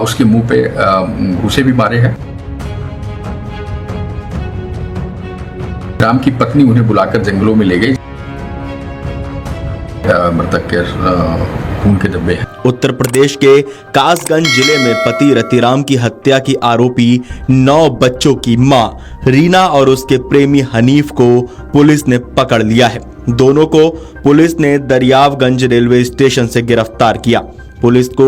उसके मुंह पे घूंसे भी मारे हैं। राम की पत्नी उन्हें बुलाकर जंगलों में ले गई। मृतक के खून के धब्बे हैं। उत्तर प्रदेश के कासगंज जिले में पति रतिराम की हत्या की आरोपी 9 बच्चों की मां रीना और उसके प्रेमी हनीफ को पुलिस ने पकड़ लिया है। दोनों को पुलिस ने दरियावगंज रेलवे स्टेशन से गिरफ्तार किया। पुलिस को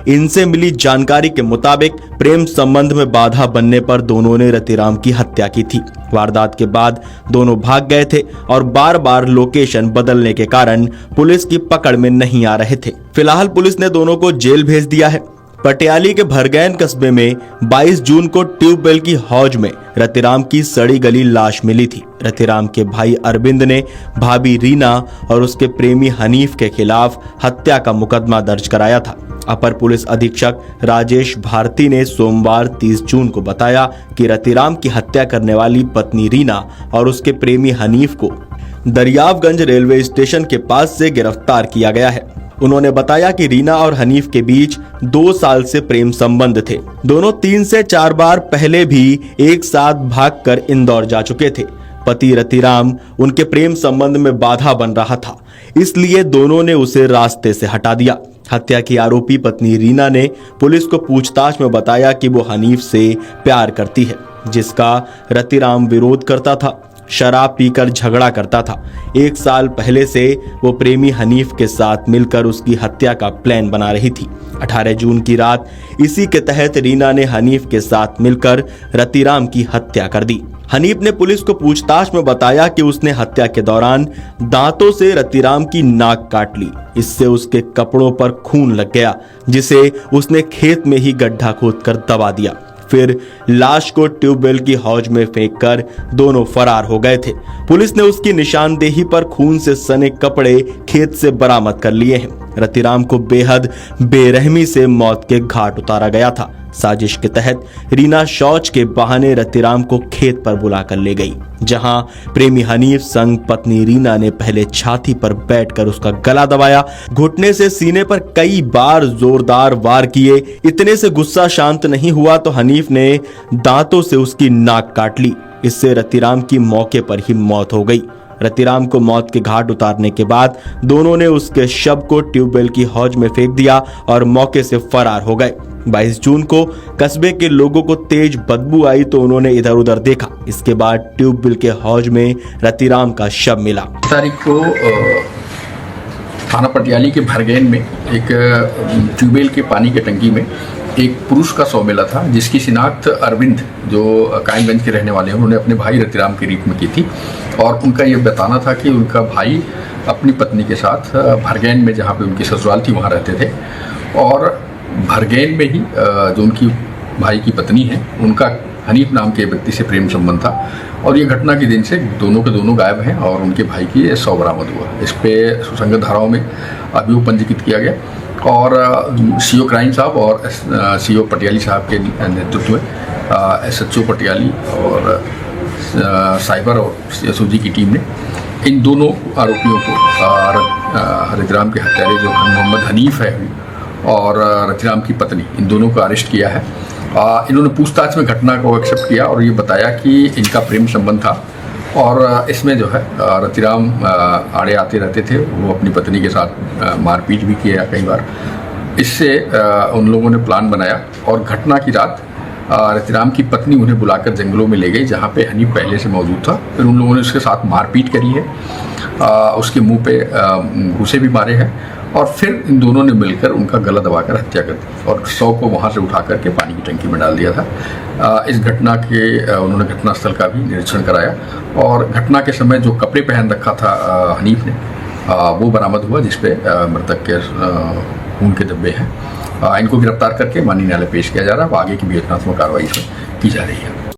इनसे मिली जानकारी के मुताबिक प्रेम संबंध में बाधा बनने पर दोनों ने रतिराम की हत्या की थी। वारदात के बाद दोनों भाग गए थे और बार बार लोकेशन बदलने के कारण पुलिस की पकड़ में नहीं आ रहे थे। फिलहाल पुलिस ने दोनों को जेल भेज दिया है। पटियाली के भरगैन कस्बे में 22 जून को ट्यूबवेल की हौज में रतिराम की सड़ी गली लाश मिली थी। रतिराम के भाई अरविंद ने भाभी रीना और उसके प्रेमी हनीफ के खिलाफ हत्या का मुकदमा दर्ज कराया था। अपर पुलिस अधीक्षक राजेश भारती ने सोमवार 30 जून को बताया कि रतिराम की हत्या करने वाली पत्नी रीना और उसके प्रेमी हनीफ को दरियावगंज रेलवे स्टेशन के पास से गिरफ्तार किया गया है। उन्होंने बताया कि रीना और हनीफ के बीच 2 साल से प्रेम संबंध थे। दोनों 3 से 4 बार पहले भी एक साथ भागकर इंदौर जा चुके थे। पति रतिराम उनके प्रेम संबंध में बाधा बन रहा था, इसलिए दोनों ने उसे रास्ते से हटा दिया। हत्या की आरोपी पत्नी रीना ने पुलिस को पूछताछ में बताया कि वो हनीफ से प्यार करती है, जिसका रतिराम विरोध करता था, शराब पीकर झगड़ा करता था। 1 साल पहले से वो प्रेमी हनीफ के साथ मिलकर उसकी हत्या का प्लान बना रही थी। 18 जून की रात इसी के तहत रीना ने हनीफ के साथ मिलकर रतिराम की हत्या कर दी। हनीफ ने पुलिस को पूछताछ में बताया कि उसने हत्या के दौरान दांतों से रतिराम की नाक काट ली। इससे उसके कपड़ों पर खून लग गया, जिसे उसने खेत में ही गड्ढा खोदकर दबा दिया। फिर लाश को ट्यूबवेल की हौज में फेंककर दोनों फरार हो गए थे। पुलिस ने उसकी निशानदेही पर खून से सने कपड़े खेत से बरामद कर लिए हैं। रतिराम को बेहद बेरहमी से मौत के घाट उतारा गया था। साजिश के तहत रीना शौच के बहाने रतिराम को खेत पर बुलाकर ले गई, जहां प्रेमी हनीफ संग पत्नी रीना ने पहले छाती पर बैठकर उसका गला दबाया, घुटने से सीने पर कई बार जोरदार वार किए। इतने से गुस्सा शांत नहीं हुआ तो हनीफ ने दांतों से उसकी नाक काट ली। इससे रतिराम की मौके पर ही मौत हो गई। रतिराम को मौत के घाट उतारने के बाद दोनों ने उसके शव को ट्यूबवेल की हौज में फेंक दिया और मौके से फरार हो गए। 22 जून को कस्बे के लोगों को तेज बदबू आई तो उन्होंने इधर उधर देखा। इसके बाद ट्यूबवेल के हौज में रतिराम का शव मिला। तारीख को थाना पटियाली के भरगैन में एक ट्यूबवेल के पानी के टंकी में एक पुरुष का शव मिला था, जिसकी शिनाख्त अरविंद, जो कायमगंज के रहने वाले हैं, उन्होंने अपने भाई रतिराम के रूप में की थी। और उनका ये बताना था कि उनका भाई अपनी पत्नी के साथ भरगैन में, जहाँ पे उनकी ससुराल थी, वहाँ रहते थे। और भरगैन में ही जो उनकी भाई की पत्नी है, उनका हनीफ नाम के व्यक्ति से प्रेम संबंध था। और ये घटना के दिन से दोनों के दोनों गायब हैं और उनके भाई की शव बरामद हुआ। इस पे सुसंगत धाराओं में अभियोग पंजीकृत किया गया और सीओ क्राइम साहब और सीओ पटियाली साहब के नेतृत्व में SHO पटियाली और साइबर और SOG की टीम ने इन दोनों आरोपियों को, रतिराम के हत्यारे जो मोहम्मद हनीफ है और रतिराम की पत्नी, इन दोनों को अरेस्ट किया है। इन्होंने पूछताछ में घटना को एक्सेप्ट किया और ये बताया कि इनका प्रेम संबंध था और इसमें जो है रतिराम आड़े आते रहते थे। वो अपनी पत्नी के साथ मारपीट भी किया कई बार। इससे उन लोगों ने प्लान बनाया और घटना की रात रतिराम की पत्नी उन्हें बुलाकर जंगलों में ले गई, जहाँ पे हनीफ पहले से मौजूद था। फिर उन लोगों ने उसके साथ मारपीट करी है, उसके मुंह पे घूंसे भी मारे हैं और फिर इन दोनों ने मिलकर उनका गला दबाकर हत्या कर दी और शव को वहाँ से उठा करके पानी की टंकी में डाल दिया था। इस घटना के उन्होंने घटनास्थल का भी निरीक्षण कराया और घटना के समय जो कपड़े पहन रखा था हनीफ ने, वो बरामद हुआ, जिसपे मृतक के खून के धब्बे हैं। इनको गिरफ्तार करके माननीय न्यायालय पेश किया जा रहा है। आगे की भी रचनात्मक कार्रवाई इसमें की जा रही है।